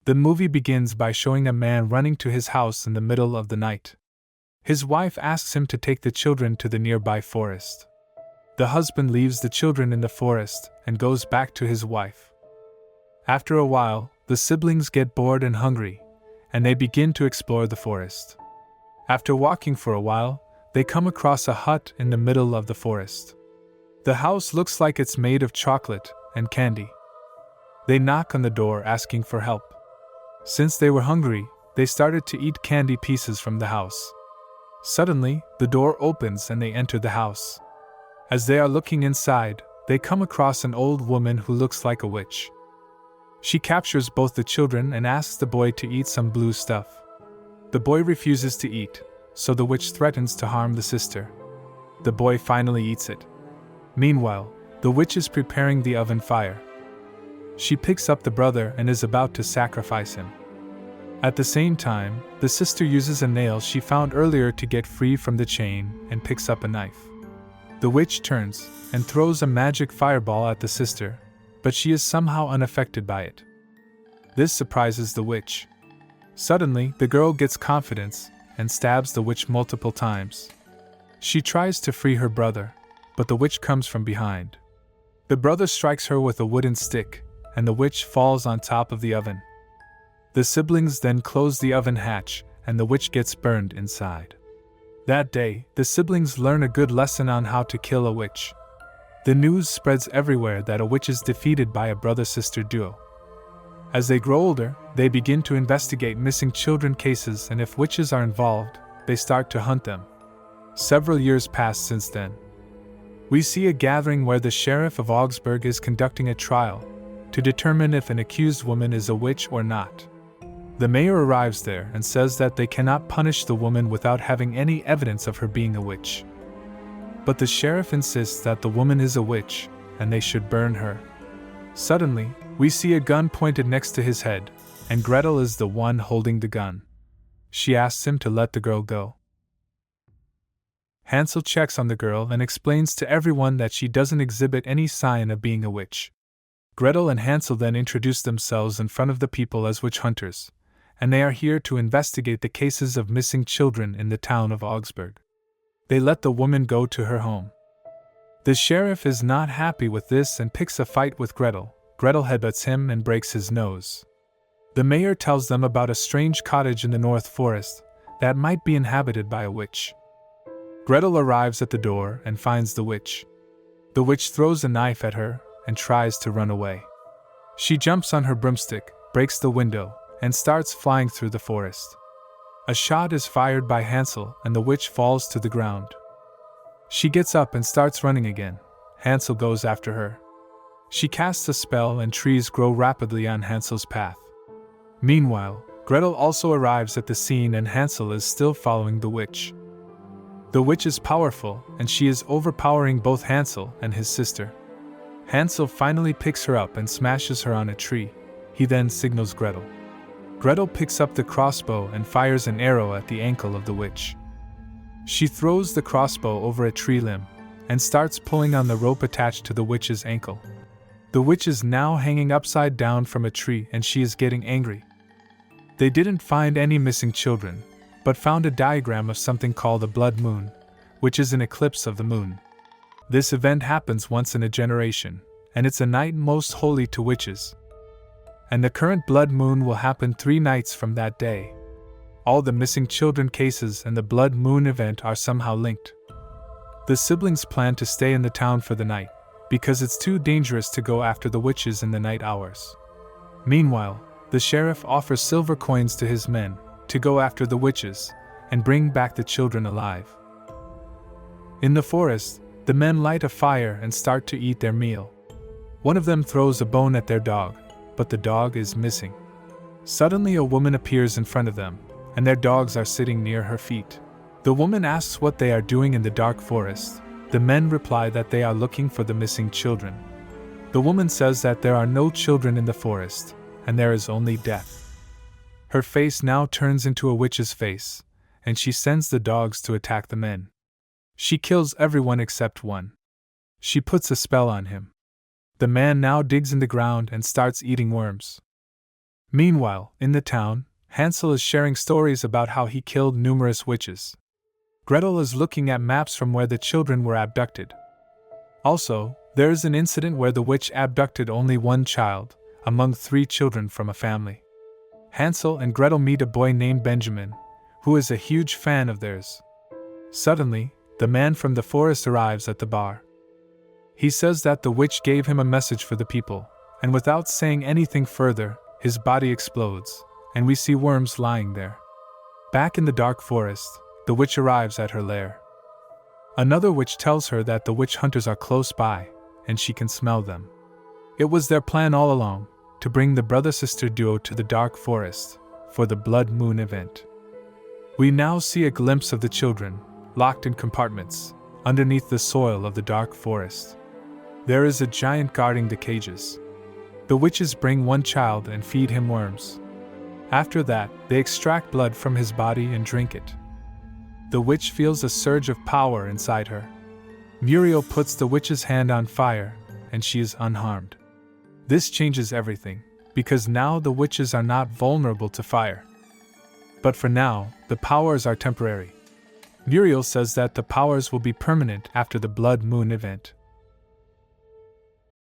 The movie begins by showing a man running to his house in the middle of the night. His wife asks him to take the children to the nearby forest. The husband leaves the children in the forest and goes back to his wife. After a while, the siblings get bored and hungry, and they begin to explore the forest. After walking for a while, they come across a hut in the middle of the forest. The house looks like it's made of chocolate and candy. They knock on the door asking for help. Since they were hungry, they started to eat candy pieces from the house. Suddenly, the door opens and they enter the house. As they are looking inside, they come across an old woman who looks like a witch. She captures both the children and asks the boy to eat some blue stuff. The boy refuses to eat, so the witch threatens to harm the sister. The boy finally eats it. Meanwhile, the witch is preparing the oven fire. She picks up the brother and is about to sacrifice him. At the same time, the sister uses a nail she found earlier to get free from the chain and picks up a knife. The witch turns and throws a magic fireball at the sister, but she is somehow unaffected by it. This surprises the witch. Suddenly, the girl gets confidence and stabs the witch multiple times. She tries to free her brother, but the witch comes from behind. The brother strikes her with a wooden stick, and the witch falls on top of the oven. The siblings then close the oven hatch, and the witch gets burned inside. That day, the siblings learn a good lesson on how to kill a witch. The news spreads everywhere that a witch is defeated by a brother-sister duo. As they grow older, they begin to investigate missing children cases, and if witches are involved, they start to hunt them. Several years pass since then. We see a gathering where the sheriff of Augsburg is conducting a trial to determine if an accused woman is a witch or not. The mayor arrives there and says that they cannot punish the woman without having any evidence of her being a witch. But the sheriff insists that the woman is a witch, and they should burn her. Suddenly, we see a gun pointed next to his head, and Gretel is the one holding the gun. She asks him to let the girl go. Hansel checks on the girl and explains to everyone that she doesn't exhibit any sign of being a witch. Gretel and Hansel then introduce themselves in front of the people as witch hunters, and they are here to investigate the cases of missing children in the town of Augsburg. They let the woman go to her home. The sheriff is not happy with this and picks a fight with Gretel. Gretel headbutts him and breaks his nose. The mayor tells them about a strange cottage in the North Forest that might be inhabited by a witch. Gretel arrives at the door and finds the witch. The witch throws a knife at her and tries to run away. She jumps on her broomstick, breaks the window, and starts flying through the forest. A shot is fired by Hansel and the witch falls to the ground. She gets up and starts running again. Hansel goes after her. She casts a spell and trees grow rapidly on Hansel's path. Meanwhile, Gretel also arrives at the scene and Hansel is still following the witch. The witch is powerful and she is overpowering both Hansel and his sister. Hansel finally picks her up and smashes her on a tree. He then signals Gretel. Gretel picks up the crossbow and fires an arrow at the ankle of the witch. She throws the crossbow over a tree limb and starts pulling on the rope attached to the witch's ankle. The witch is now hanging upside down from a tree and she is getting angry. They didn't find any missing children, but found a diagram of something called a blood moon, which is an eclipse of the moon. This event happens once in a generation, and it's a night most holy to witches. And the current blood moon will happen 3 nights from that day. All the missing children cases and the blood moon event are somehow linked. The siblings plan to stay in the town for the night, because it's too dangerous to go after the witches in the night hours. Meanwhile, the sheriff offers silver coins to his men to go after the witches and bring back the children alive. In the forest, the men light a fire and start to eat their meal. One of them throws a bone at their dog, but the dog is missing. Suddenly a woman appears in front of them, and their dogs are sitting near her feet. The woman asks what they are doing in the dark forest. The men reply that they are looking for the missing children. The woman says that there are no children in the forest, and there is only death. Her face now turns into a witch's face, and she sends the dogs to attack the men. She kills everyone except one. She puts a spell on him. The man now digs in the ground and starts eating worms. Meanwhile, in the town, Hansel is sharing stories about how he killed numerous witches. Gretel is looking at maps from where the children were abducted. Also, there is an incident where the witch abducted only one child, among 3 children from a family. Hansel and Gretel meet a boy named Benjamin, who is a huge fan of theirs. Suddenly, the man from the forest arrives at the bar. He says that the witch gave him a message for the people, and without saying anything further, his body explodes, and we see worms lying there. Back in the dark forest, the witch arrives at her lair. Another witch tells her that the witch hunters are close by, and she can smell them. It was their plan all along, to bring the brother-sister duo to the dark forest, for the blood moon event. We now see a glimpse of the children, locked in compartments, underneath the soil of the dark forest. There is a giant guarding the cages. The witches bring one child and feed him worms. After that, they extract blood from his body and drink it. The witch feels a surge of power inside her. Muriel puts the witch's hand on fire, and she is unharmed. This changes everything, because now the witches are not vulnerable to fire. But for now, the powers are temporary. Muriel says that the powers will be permanent after the blood moon event.